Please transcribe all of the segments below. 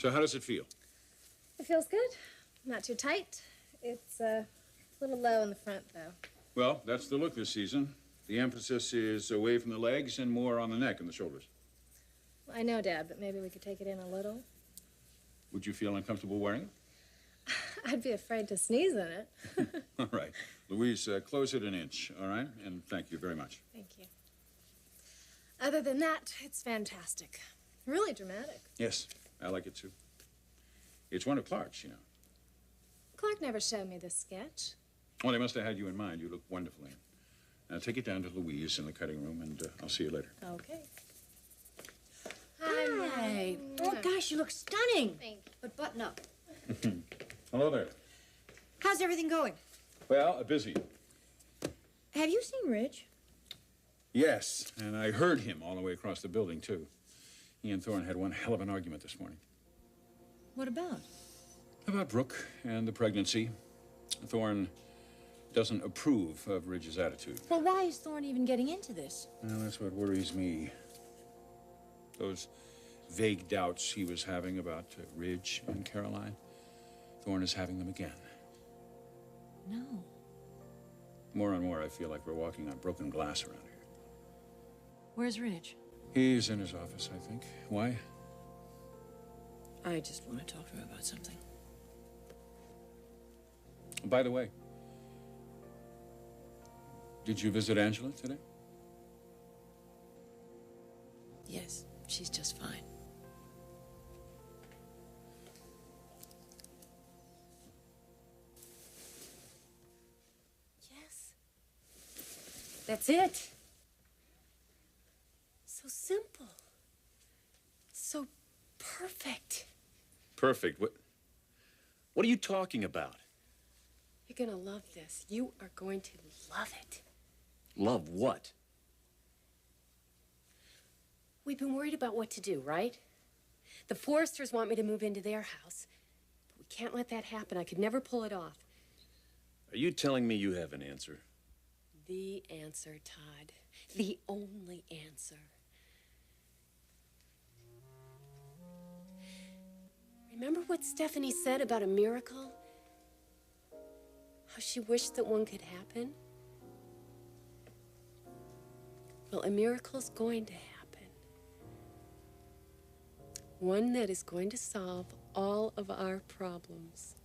So how does it feel? It feels good. Not too tight. It's a little low in the front, though. Well, that's the look this season. The emphasis is away from the legs and more on the neck and the shoulders. Well, I know, Dad, but maybe we could take it in a little. Would you feel uncomfortable wearing it? I'd be afraid to sneeze in it. All right. Louise, close it an inch, all right? And thank you very much. Thank you. Other than that, it's fantastic. Really dramatic. Yes, I like it too. It's one of Clark's, you know. Clark never showed me this sketch. Well, they must have had you in mind. You look wonderful in it. Now, take it down to Louise in the cutting room, and I'll see you later. Okay. Hi. Oh, gosh, you look stunning. Thank you. But button up. Hello there. How's everything going? Well, busy. Have you seen Rich? Yes, and I heard him all the way across the building, too. He and Thorne had one hell of an argument this morning. What about? About Brooke and the pregnancy. Thorne doesn't approve of Ridge's attitude. Well, why is Thorne even getting into this? Well, that's what worries me. Those vague doubts he was having about Ridge and Caroline, Thorne is having them again. No. More and more, I feel like we're walking on broken glass around here. Where's Ridge? He's in his office, I think. Why? I just want to talk to him about something. By the way, did you visit Angela today? Yes, she's just fine. Yes. That's it. So simple. So perfect. Perfect? What are you talking about? You're gonna love this. You are going to love it. Love what? We've been worried about what to do, right? The Forresters want me to move into their house, but we can't let that happen. I could never pull it off. Are you telling me you have an answer? The answer, Todd. The only answer. Remember what Stephanie said about a miracle? How she wished that one could happen? Well, a miracle's going to happen. One that is going to solve all of our problems.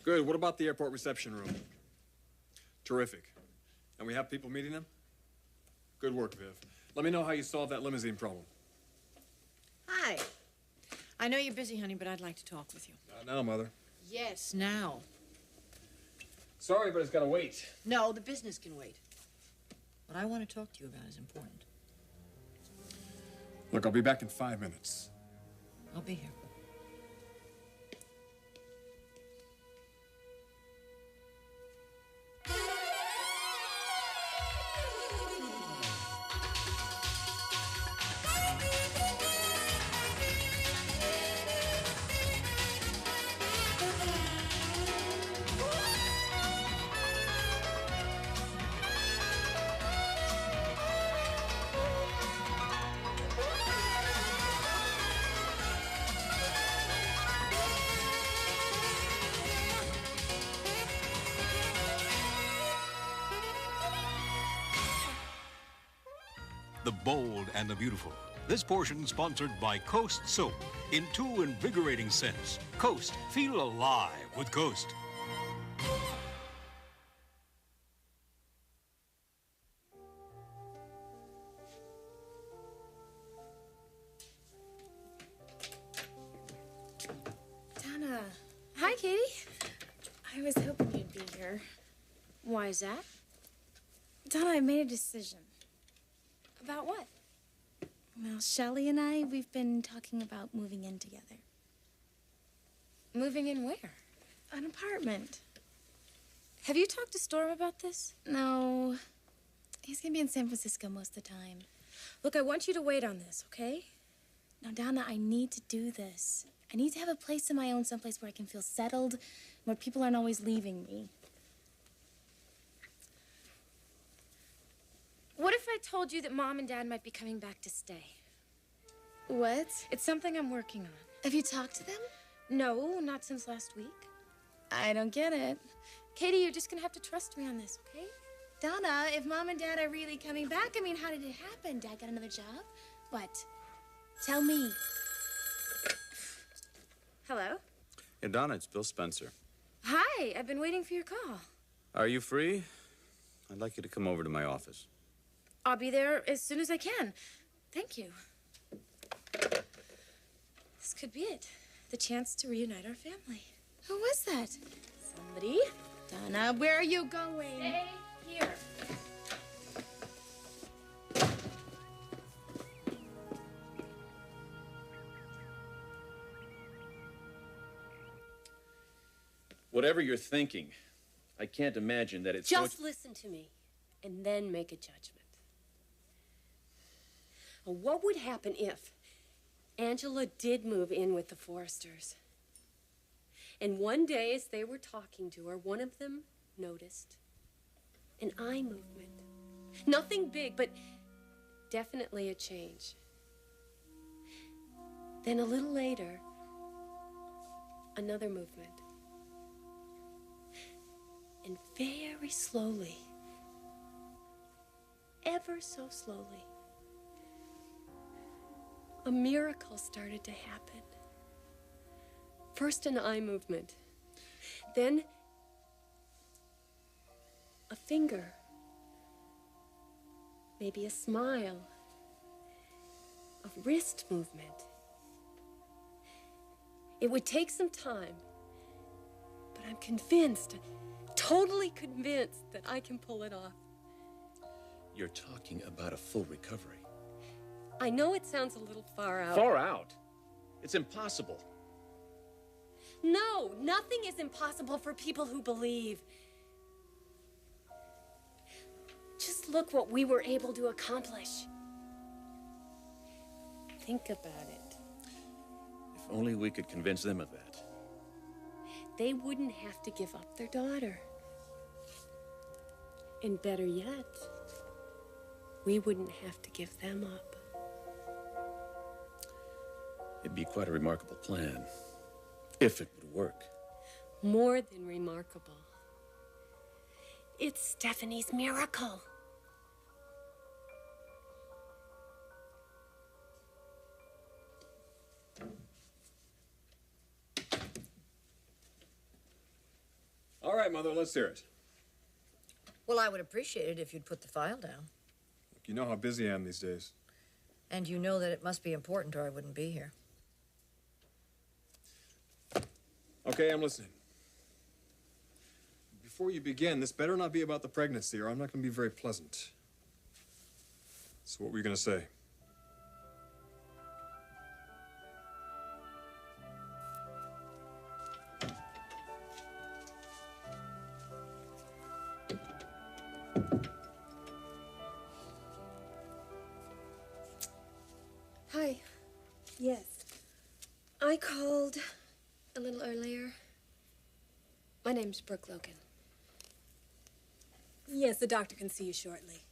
Good. What about the airport reception room? Terrific. And we have people meeting them? Good work, Viv. Let me know how you solved that limousine problem. Hi. I know you're busy, honey, but I'd like to talk with you. Not now, Mother. Yes, now. Sorry, but it's got to wait. No, the business can wait. What I want to talk to you about is important. Look, I'll be back in 5 minutes. I'll be here. The bold and the beautiful. This portion sponsored by Coast Soap. In two invigorating scents. Coast, feel alive with Coast. Donna. Hi, Katie. I was hoping you'd be here. Why is that? Donna, I made a decision. About what? Well, Shelley and I, we've been talking about moving in together. Moving in where? An apartment. Have you talked to Storm about this? No. He's gonna be in San Francisco most of the time. Look, I want you to wait on this, okay? Now, Donna, I need to do this. I need to have a place of my own, someplace where I can feel settled, where people aren't always leaving me. What if I told you that Mom and Dad might be coming back to stay? What? It's something I'm working on. Have you talked to them? No, not since last week. I don't get it. Katie, you're just gonna have to trust me on this, okay? Donna, if Mom and Dad are really coming back, I mean, how did it happen? Dad got another job? What? Tell me. Hello? Hey, Donna, it's Bill Spencer. Hi, I've been waiting for your call. Are you free? I'd like you to come over to my office. I'll be there as soon as I can. Thank you. This could be it. The chance to reunite our family. Who was that? Somebody. Donna, where are you going? Stay here. Whatever you're thinking, I can't imagine that it's Just listen to me, and then make a judgment. Now, what would happen if Angela did move in with the Forresters? And one day, as they were talking to her, one of them noticed an eye movement. Nothing big, but definitely a change. Then a little later, another movement. And very slowly, ever so slowly, a miracle started to happen. First an eye movement, then a finger, maybe a smile, a wrist movement. It would take some time, but I'm convinced, totally convinced that I can pull it off. You're talking about a full recovery. I know it sounds a little far out. Far out? It's impossible. No, nothing is impossible for people who believe. Just look what we were able to accomplish. Think about it. If only we could convince them of that. They wouldn't have to give up their daughter. And better yet, we wouldn't have to give them up. It'd be quite a remarkable plan, if it would work. More than remarkable. It's Stephanie's miracle. All right, Mother, let's hear it. Well, I would appreciate it if you'd put the file down. Look, you know how busy I am these days. And you know that it must be important or I wouldn't be here. Okay, I'm listening. Before you begin, this better not be about the pregnancy, or I'm not going to be very pleasant. So what were you going to say? Hi. Yes. I called a little earlier. My name's Brooke Logan. Yes, the doctor can see you shortly.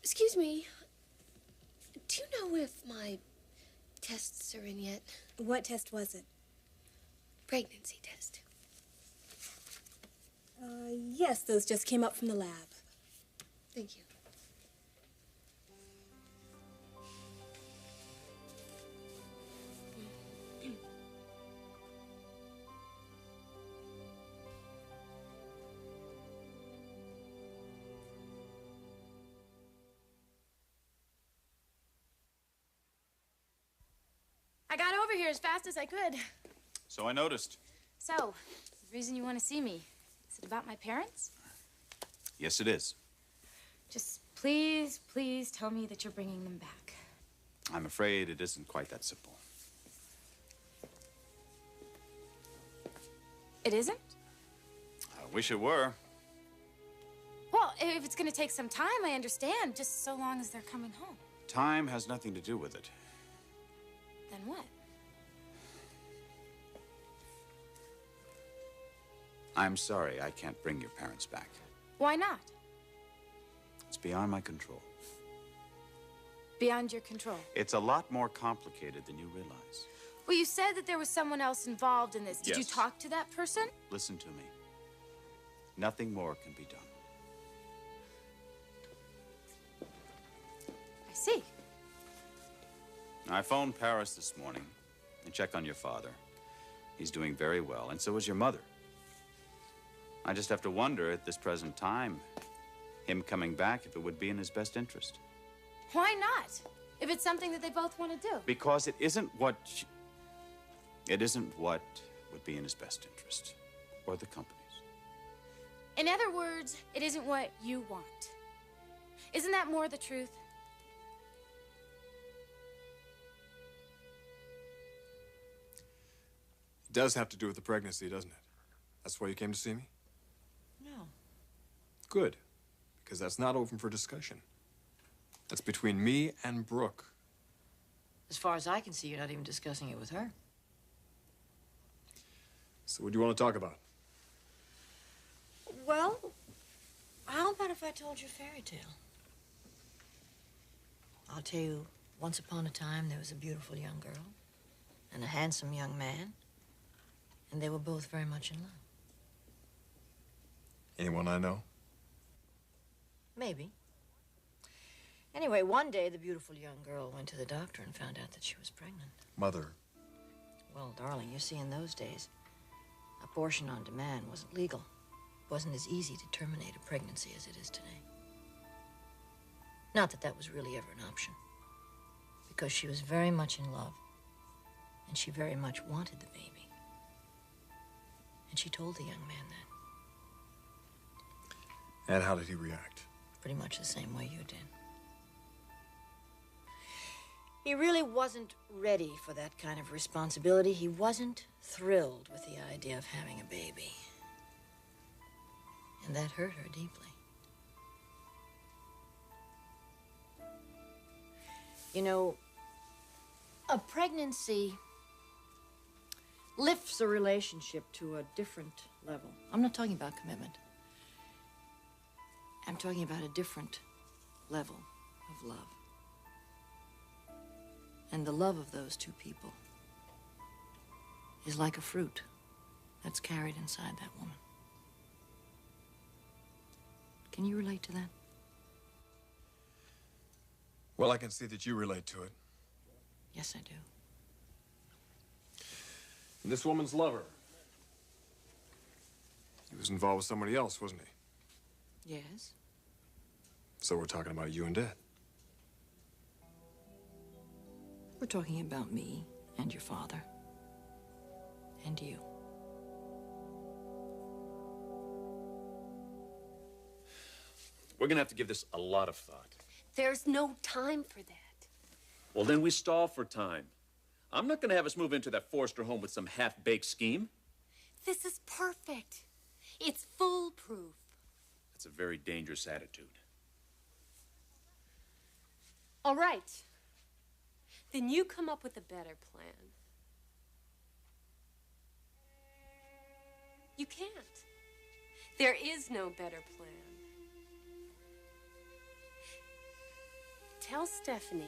Excuse me. Do you know if my tests are in yet? What test was it? Pregnancy test. Yes, those just came up from the lab. Thank you. I got over here as fast as I could. So I noticed. So, the reason you want to see me, is it about my parents? Yes, it is. Just please, please tell me that you're bringing them back. I'm afraid it isn't quite that simple. It isn't? I wish it were. Well, if it's going to take some time, I understand, just so long as they're coming home. Time has nothing to do with it. Then what? I'm sorry I can't bring your parents back. Why not? It's beyond my control. Beyond your control. It's a lot more complicated than you realize. Well, you said that there was someone else involved in this. Did you Yes. talk to that person? Listen to me. Nothing more can be done. I see. I phoned Paris this morning and checked on your father. He's doing very well, and so is your mother. I just have to wonder at this present time, him coming back, if it would be in his best interest. Why not? If it's something that they both want to do. Because it isn't what would be in his best interest, or the company's. In other words, it isn't what you want. Isn't that more the truth? It does have to do with the pregnancy, doesn't it? That's why you came to see me? No. Good, because that's not open for discussion. That's between me and Brooke. As far as I can see, you're not even discussing it with her. So what do you want to talk about? Well, how about if I told you a fairy tale? I'll tell you, once upon a time, there was a beautiful young girl and a handsome young man, and they were both very much in love. Anyone I know? Maybe. Anyway, one day, the beautiful young girl went to the doctor and found out that she was pregnant. Mother. Well, darling, you see, in those days, abortion on demand wasn't legal. It wasn't as easy to terminate a pregnancy as it is today. Not that that was really ever an option, because she was very much in love, and she very much wanted the baby. And she told the young man that. And how did he react? Pretty much the same way you did. He really wasn't ready for that kind of responsibility. He wasn't thrilled with the idea of having a baby. And that hurt her deeply. You know, a pregnancy lifts a relationship to a different level. I'm not talking about commitment. I'm talking about a different level of love. And the love of those two people is like a fruit that's carried inside that woman. Can you relate to that? Well, I can see that you relate to it. Yes, I do. And this woman's lover. He was involved with somebody else, wasn't he? Yes. So we're talking about you and Dad. We're talking about me and your father. And you. We're gonna have to give this a lot of thought. There's no time for that. Well, then we stall for time. I'm not gonna have us move into that Forrester home with some half-baked scheme. This is perfect. It's foolproof. That's a very dangerous attitude. All right. Then you come up with a better plan. You can't. There is no better plan. Tell Stephanie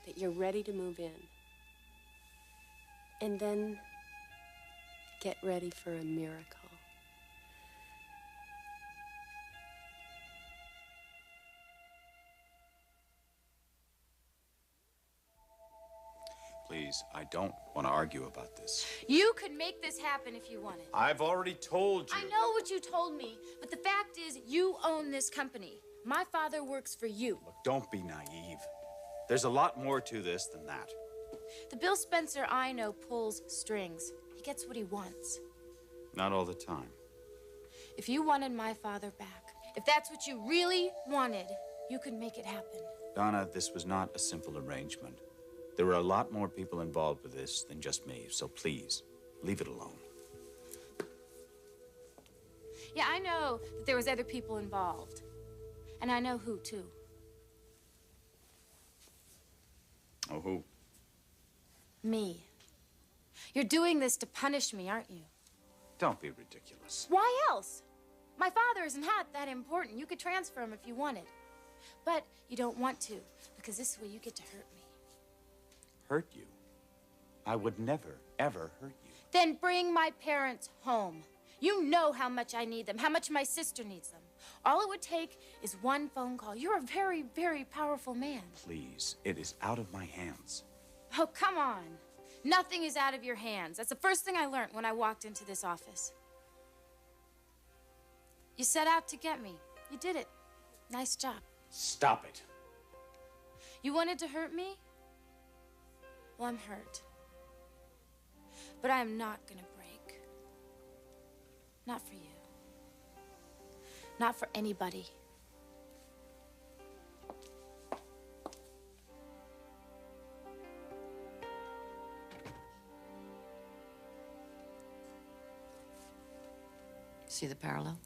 that you're ready to move in. And then get ready for a miracle. Please, I don't want to argue about this. You could make this happen if you wanted. I've already told you. I know what you told me, but the fact is you own this company. My father works for you. Look, don't be naive. There's a lot more to this than that. The Bill Spencer I know pulls strings. He gets what he wants. Not all the time. If you wanted my father back, if that's what you really wanted, you could make it happen. Donna, this was not a simple arrangement. There were a lot more people involved with this than just me, so please, leave it alone. Yeah, I know that there was other people involved. And I know who, too. Oh, who? Me. You're doing this to punish me, aren't you? Don't be ridiculous. Why else? My father isn't that important. You could transfer him if you wanted. But you don't want to, because this way you get to hurt me. Hurt you? I would never, ever hurt you. Then bring my parents home. You know how much I need them, how much my sister needs them. All it would take is one phone call. You're a very, very powerful man. Please, it is out of my hands. Oh, come on. Nothing is out of your hands. That's the first thing I learned when I walked into this office. You set out to get me. You did it. Nice job. Stop it. You wanted to hurt me? Well, I'm hurt. But I am not gonna break. Not for you. Not for anybody. See the parallel?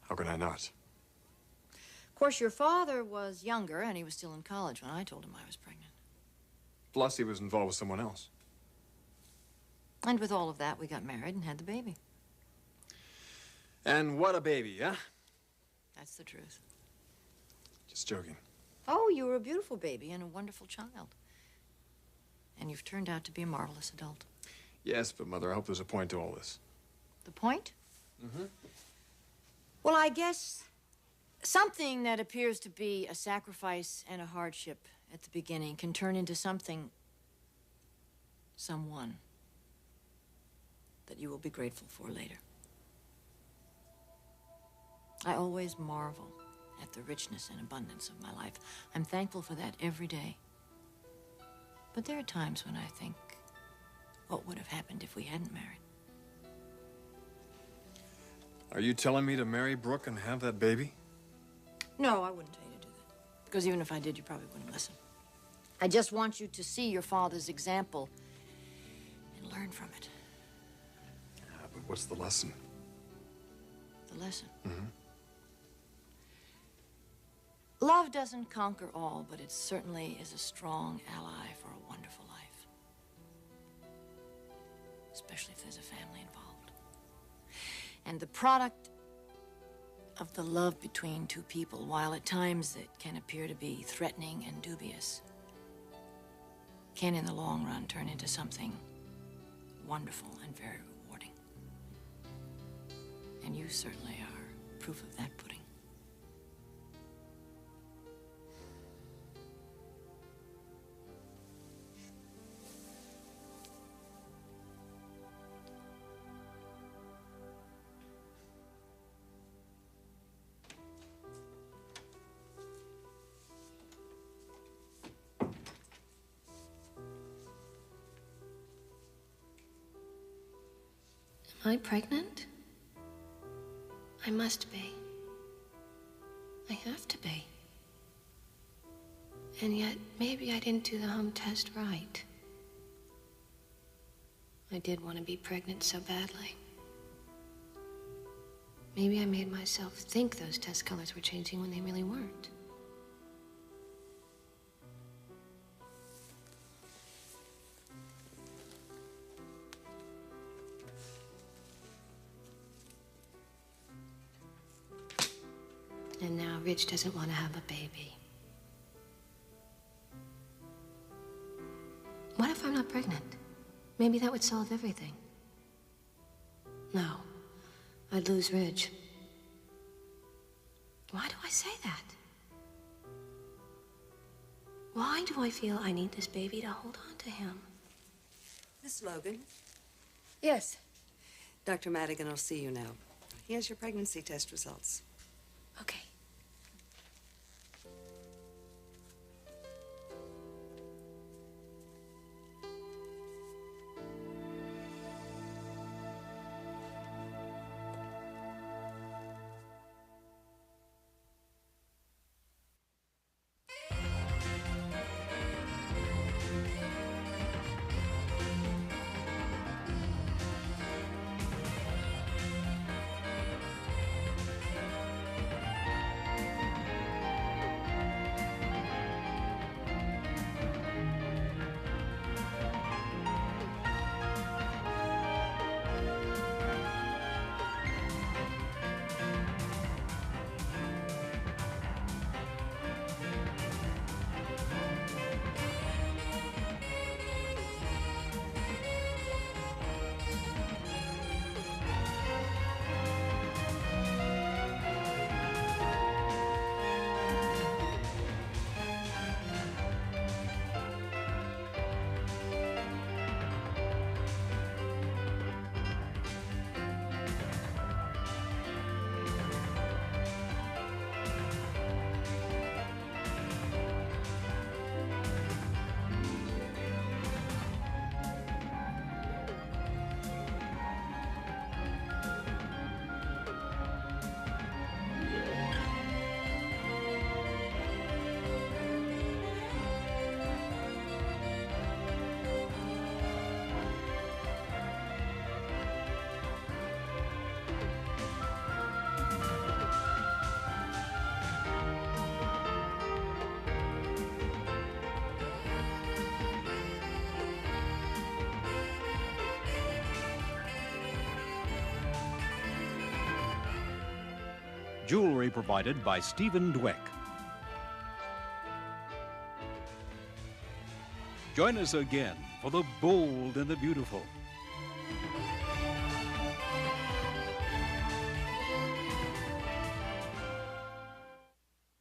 How can I not? Of course, your father was younger, and he was still in college when I told him I was pregnant. Plus, he was involved with someone else. And with all of that, we got married and had the baby. And what a baby, huh? That's the truth. Just joking. Oh, you were a beautiful baby and a wonderful child. And you've turned out to be a marvelous adult. Yes, but Mother, I hope there's a point to all this. The point? Mm-hmm. Well, I guess something that appears to be a sacrifice and a hardship at the beginning can turn into something, someone, that you will be grateful for later. I always marvel at the richness and abundance of my life. I'm thankful for that every day. But there are times when I think, what would have happened if we hadn't married? Are you telling me to marry Brooke and have that baby? No, I wouldn't tell you to do that. Because even if I did, you probably wouldn't listen. I just want you to see your father's example and learn from it. Yeah, but what's the lesson? The lesson? Mm-hmm. Love doesn't conquer all, but it certainly is a strong ally for a wonderful life. Especially if there's a family involved. And the product of the love between two people, while at times it can appear to be threatening and dubious, can in the long run turn into something wonderful and very rewarding. And you certainly are proof of that pudding. Am I pregnant? I must be. I have to be. And yet, maybe I didn't do the home test right. I did want to be pregnant so badly. Maybe I made myself think those test colors were changing when they really weren't. And now Rich doesn't want to have a baby. What if I'm not pregnant? Maybe that would solve everything. No, I'd lose Rich. Why do I say that? Why do I feel I need this baby to hold on to him? Miss Logan? Yes. Dr. Madigan will see you now. He has your pregnancy test results. Okay. Jewelry provided by Stephen Dweck. Join us again for The Bold and the Beautiful.